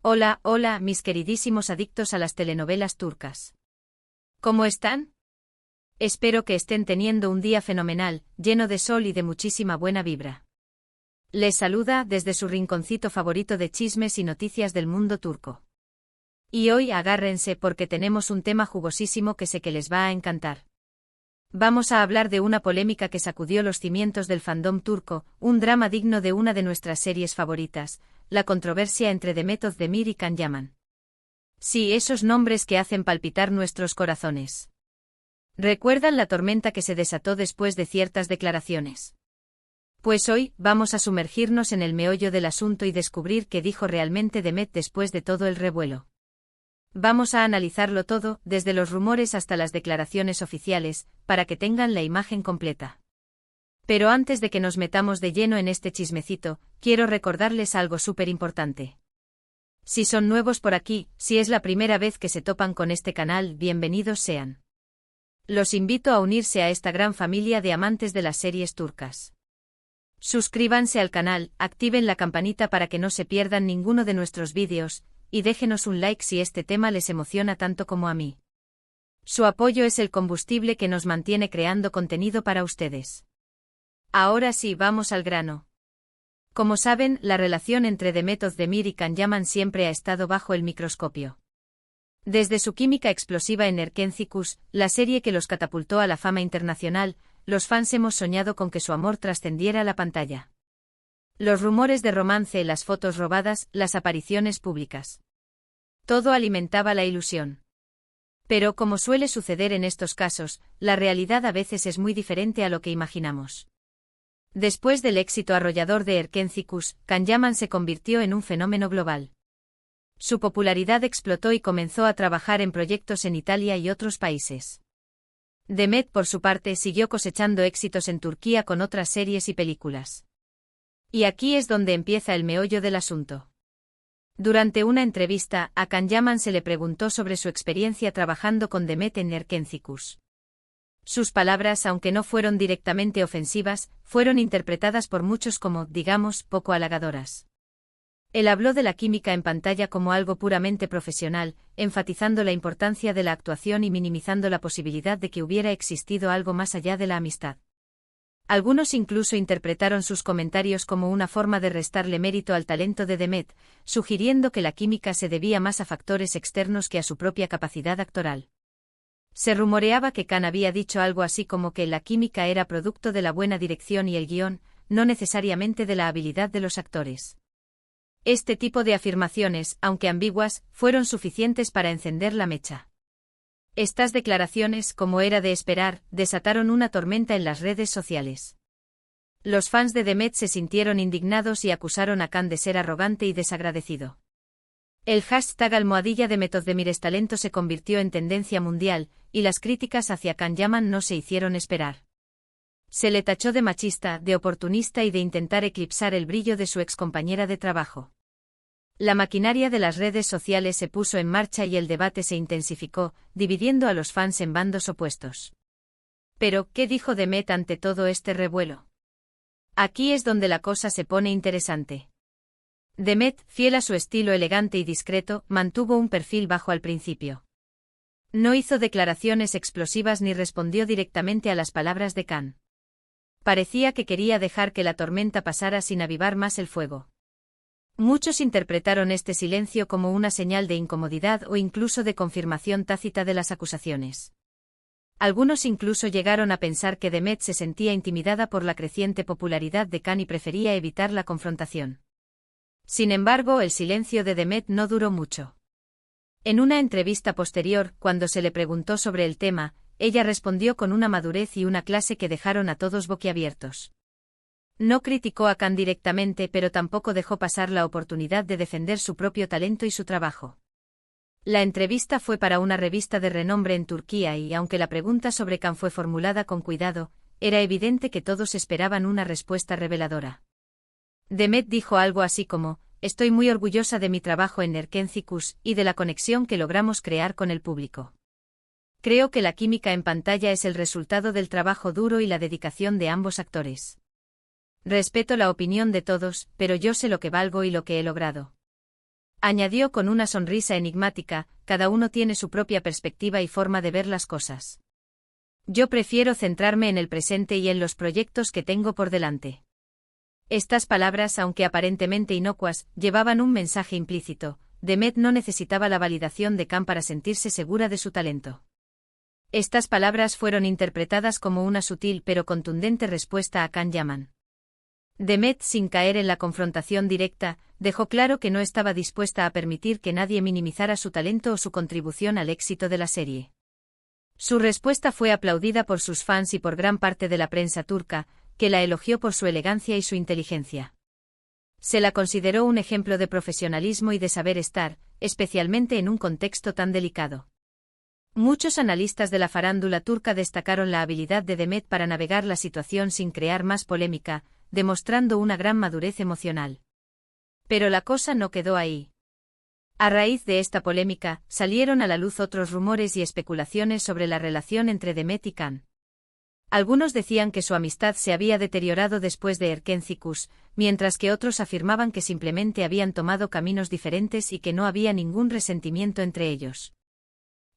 Hola, hola, mis queridísimos adictos a las telenovelas turcas. ¿Cómo están? Espero que estén teniendo un día fenomenal, lleno de sol y de muchísima buena vibra. Les saluda desde su rinconcito favorito de chismes y noticias del mundo turco. Y hoy agárrense porque tenemos un tema jugosísimo que sé que les va a encantar. Vamos a hablar de una polémica que sacudió los cimientos del fandom turco, un drama digno de una de nuestras series favoritas, la controversia entre Demet Özdemir y Can Yaman. Sí, esos nombres que hacen palpitar nuestros corazones. ¿Recuerdan la tormenta que se desató después de ciertas declaraciones? Pues hoy vamos a sumergirnos en el meollo del asunto y descubrir qué dijo realmente Demet después de todo el revuelo. Vamos a analizarlo todo, desde los rumores hasta las declaraciones oficiales, para que tengan la imagen completa. Pero antes de que nos metamos de lleno en este chismecito, quiero recordarles algo súper importante. Si son nuevos por aquí, si es la primera vez que se topan con este canal, bienvenidos sean. Los invito a unirse a esta gran familia de amantes de las series turcas. Suscríbanse al canal, activen la campanita para que no se pierdan ninguno de nuestros vídeos, y déjenos un like si este tema les emociona tanto como a mí. Su apoyo es el combustible que nos mantiene creando contenido para ustedes. Ahora sí, vamos al grano. Como saben, la relación entre Demet Özdemir y Can Yaman siempre ha estado bajo el microscopio. Desde su química explosiva en Erkenci, la serie que los catapultó a la fama internacional, los fans hemos soñado con que su amor trascendiera la pantalla. Los rumores de romance, las fotos robadas, las apariciones públicas. Todo alimentaba la ilusión. Pero como suele suceder en estos casos, la realidad a veces es muy diferente a lo que imaginamos. Después del éxito arrollador de Erkenci, Can Yaman se convirtió en un fenómeno global. Su popularidad explotó y comenzó a trabajar en proyectos en Italia y otros países. Demet, por su parte, siguió cosechando éxitos en Turquía con otras series y películas. Y aquí es donde empieza el meollo del asunto. Durante una entrevista, a Can Yaman se le preguntó sobre su experiencia trabajando con Demet en Erkenci. Sus palabras, aunque no fueron directamente ofensivas, fueron interpretadas por muchos como, digamos, poco halagadoras. Él habló de la química en pantalla como algo puramente profesional, enfatizando la importancia de la actuación y minimizando la posibilidad de que hubiera existido algo más allá de la amistad. Algunos incluso interpretaron sus comentarios como una forma de restarle mérito al talento de Demet, sugiriendo que la química se debía más a factores externos que a su propia capacidad actoral. Se rumoreaba que Can había dicho algo así como que la química era producto de la buena dirección y el guión, no necesariamente de la habilidad de los actores. Este tipo de afirmaciones, aunque ambiguas, fueron suficientes para encender la mecha. Estas declaraciones, como era de esperar, desataron una tormenta en las redes sociales. Los fans de Demet se sintieron indignados y acusaron a Can de ser arrogante y desagradecido. El hashtag #Demet Özdemir talento se convirtió en tendencia mundial, y las críticas hacia Can Yaman no se hicieron esperar. Se le tachó de machista, de oportunista y de intentar eclipsar el brillo de su excompañera de trabajo. La maquinaria de las redes sociales se puso en marcha y el debate se intensificó, dividiendo a los fans en bandos opuestos. Pero, ¿qué dijo Demet ante todo este revuelo? Aquí es donde la cosa se pone interesante. Demet, fiel a su estilo elegante y discreto, mantuvo un perfil bajo al principio. No hizo declaraciones explosivas ni respondió directamente a las palabras de Can. Parecía que quería dejar que la tormenta pasara sin avivar más el fuego. Muchos interpretaron este silencio como una señal de incomodidad o incluso de confirmación tácita de las acusaciones. Algunos incluso llegaron a pensar que Demet se sentía intimidada por la creciente popularidad de Can y prefería evitar la confrontación. Sin embargo, el silencio de Demet no duró mucho. En una entrevista posterior, cuando se le preguntó sobre el tema, ella respondió con una madurez y una clase que dejaron a todos boquiabiertos. No criticó a Can directamente, pero tampoco dejó pasar la oportunidad de defender su propio talento y su trabajo. La entrevista fue para una revista de renombre en Turquía y, aunque la pregunta sobre Can fue formulada con cuidado, era evidente que todos esperaban una respuesta reveladora. Demet dijo algo así como: «Estoy muy orgullosa de mi trabajo en Erkenci y de la conexión que logramos crear con el público. Creo que la química en pantalla es el resultado del trabajo duro y la dedicación de ambos actores. Respeto la opinión de todos, pero yo sé lo que valgo y lo que he logrado». Añadió con una sonrisa enigmática, cada uno tiene su propia perspectiva y forma de ver las cosas. Yo prefiero centrarme en el presente y en los proyectos que tengo por delante. Estas palabras, aunque aparentemente inocuas, llevaban un mensaje implícito. Demet no necesitaba la validación de Khan para sentirse segura de su talento. Estas palabras fueron interpretadas como una sutil pero contundente respuesta a Can Yaman. Demet, sin caer en la confrontación directa, dejó claro que no estaba dispuesta a permitir que nadie minimizara su talento o su contribución al éxito de la serie. Su respuesta fue aplaudida por sus fans y por gran parte de la prensa turca, que la elogió por su elegancia y su inteligencia. Se la consideró un ejemplo de profesionalismo y de saber estar, especialmente en un contexto tan delicado. Muchos analistas de la farándula turca destacaron la habilidad de Demet para navegar la situación sin crear más polémica, demostrando una gran madurez emocional. Pero la cosa no quedó ahí. A raíz de esta polémica, salieron a la luz otros rumores y especulaciones sobre la relación entre Demet y Khan. Algunos decían que su amistad se había deteriorado después de Erkencikus, mientras que otros afirmaban que simplemente habían tomado caminos diferentes y que no había ningún resentimiento entre ellos.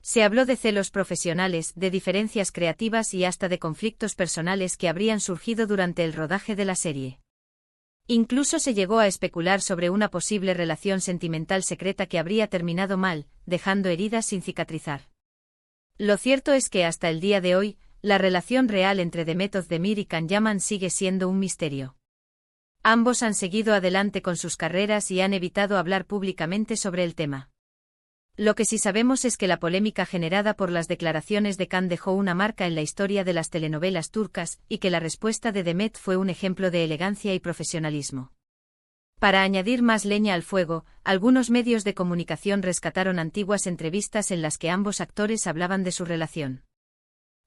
Se habló de celos profesionales, de diferencias creativas y hasta de conflictos personales que habrían surgido durante el rodaje de la serie. Incluso se llegó a especular sobre una posible relación sentimental secreta que habría terminado mal, dejando heridas sin cicatrizar. Lo cierto es que hasta el día de hoy, la relación real entre Demet Özdemir y Can Yaman sigue siendo un misterio. Ambos han seguido adelante con sus carreras y han evitado hablar públicamente sobre el tema. Lo que sí sabemos es que la polémica generada por las declaraciones de Khan dejó una marca en la historia de las telenovelas turcas y que la respuesta de Demet fue un ejemplo de elegancia y profesionalismo. Para añadir más leña al fuego, algunos medios de comunicación rescataron antiguas entrevistas en las que ambos actores hablaban de su relación.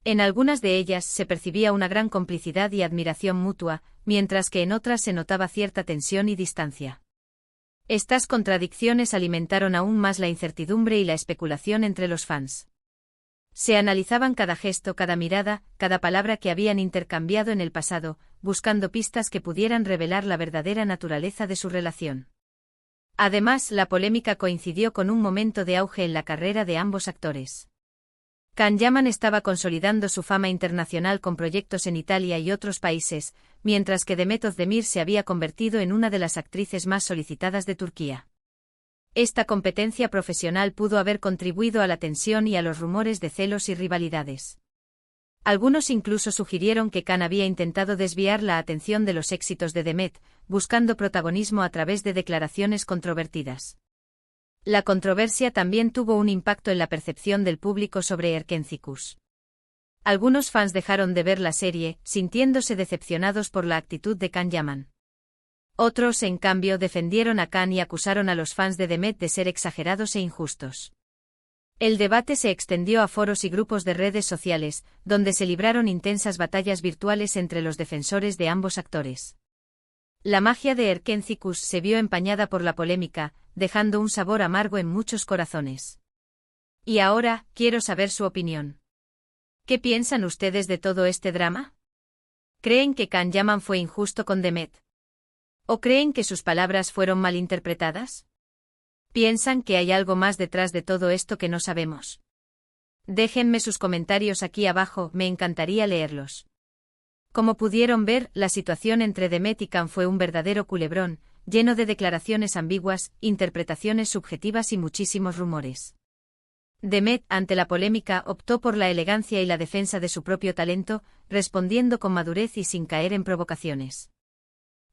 En algunas de ellas se percibía una gran complicidad y admiración mutua, mientras que en otras se notaba cierta tensión y distancia. Estas contradicciones alimentaron aún más la incertidumbre y la especulación entre los fans. Se analizaban cada gesto, cada mirada, cada palabra que habían intercambiado en el pasado, buscando pistas que pudieran revelar la verdadera naturaleza de su relación. Además, la polémica coincidió con un momento de auge en la carrera de ambos actores. Can Yaman estaba consolidando su fama internacional con proyectos en Italia y otros países, mientras que Demet Özdemir se había convertido en una de las actrices más solicitadas de Turquía. Esta competencia profesional pudo haber contribuido a la tensión y a los rumores de celos y rivalidades. Algunos incluso sugirieron que Khan había intentado desviar la atención de los éxitos de Demet, buscando protagonismo a través de declaraciones controvertidas. La controversia también tuvo un impacto en la percepción del público sobre Erkencikus. Algunos fans dejaron de ver la serie, sintiéndose decepcionados por la actitud de Can Yaman. Otros, en cambio, defendieron a Khan y acusaron a los fans de Demet de ser exagerados e injustos. El debate se extendió a foros y grupos de redes sociales, donde se libraron intensas batallas virtuales entre los defensores de ambos actores. La magia de Erkencikus se vio empañada por la polémica, dejando un sabor amargo en muchos corazones. Y ahora, quiero saber su opinión. ¿Qué piensan ustedes de todo este drama? ¿Creen que Can Yaman fue injusto con Demet? ¿O creen que sus palabras fueron malinterpretadas? ¿Piensan que hay algo más detrás de todo esto que no sabemos? Déjenme sus comentarios aquí abajo, me encantaría leerlos. Como pudieron ver, la situación entre Demet y Khan fue un verdadero culebrón, lleno de declaraciones ambiguas, interpretaciones subjetivas y muchísimos rumores. Demet, ante la polémica, optó por la elegancia y la defensa de su propio talento, respondiendo con madurez y sin caer en provocaciones.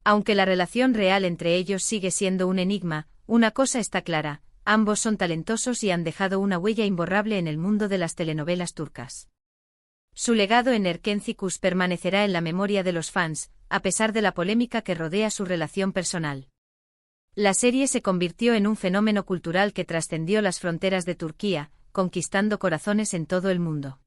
Aunque la relación real entre ellos sigue siendo un enigma, una cosa está clara, ambos son talentosos y han dejado una huella imborrable en el mundo de las telenovelas turcas. Su legado en Erkencikus permanecerá en la memoria de los fans, a pesar de la polémica que rodea su relación personal. La serie se convirtió en un fenómeno cultural que trascendió las fronteras de Turquía, conquistando corazones en todo el mundo.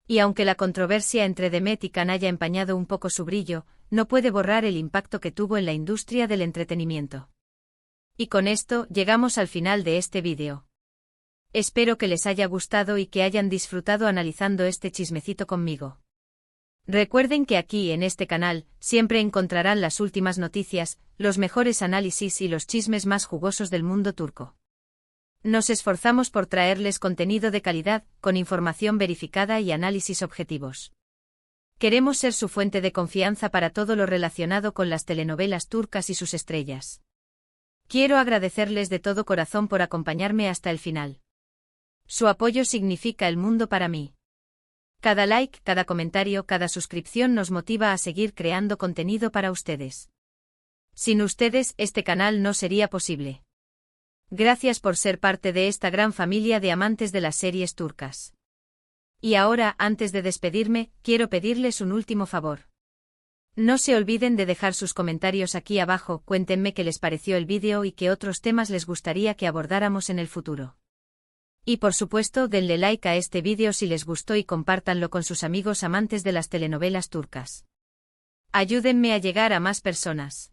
Y aunque la controversia entre Demet y Khan haya empañado un poco su brillo, no puede borrar el impacto que tuvo en la industria del entretenimiento. Y con esto, llegamos al final de este vídeo. Espero que les haya gustado y que hayan disfrutado analizando este chismecito conmigo. Recuerden que aquí en este canal siempre encontrarán las últimas noticias, los mejores análisis y los chismes más jugosos del mundo turco. Nos esforzamos por traerles contenido de calidad, con información verificada y análisis objetivos. Queremos ser su fuente de confianza para todo lo relacionado con las telenovelas turcas y sus estrellas. Quiero agradecerles de todo corazón por acompañarme hasta el final. Su apoyo significa el mundo para mí. Cada like, cada comentario, cada suscripción nos motiva a seguir creando contenido para ustedes. Sin ustedes, este canal no sería posible. Gracias por ser parte de esta gran familia de amantes de las series turcas. Y ahora, antes de despedirme, quiero pedirles un último favor. No se olviden de dejar sus comentarios aquí abajo, cuéntenme qué les pareció el vídeo y qué otros temas les gustaría que abordáramos en el futuro. Y por supuesto, denle like a este vídeo si les gustó y compártanlo con sus amigos amantes de las telenovelas turcas. Ayúdenme a llegar a más personas.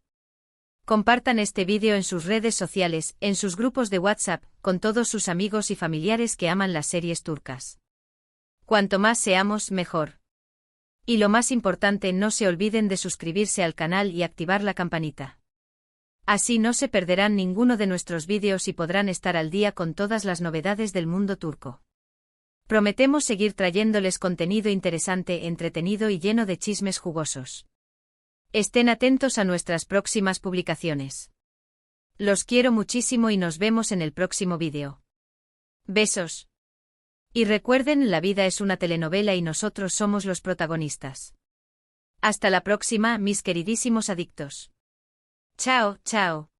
Compartan este vídeo en sus redes sociales, en sus grupos de WhatsApp, con todos sus amigos y familiares que aman las series turcas. Cuanto más seamos, mejor. Y lo más importante, no se olviden de suscribirse al canal y activar la campanita. Así no se perderán ninguno de nuestros vídeos y podrán estar al día con todas las novedades del mundo turco. Prometemos seguir trayéndoles contenido interesante, entretenido y lleno de chismes jugosos. Estén atentos a nuestras próximas publicaciones. Los quiero muchísimo y nos vemos en el próximo vídeo. Besos. Y recuerden, la vida es una telenovela y nosotros somos los protagonistas. Hasta la próxima, mis queridísimos adictos. Chao, chao.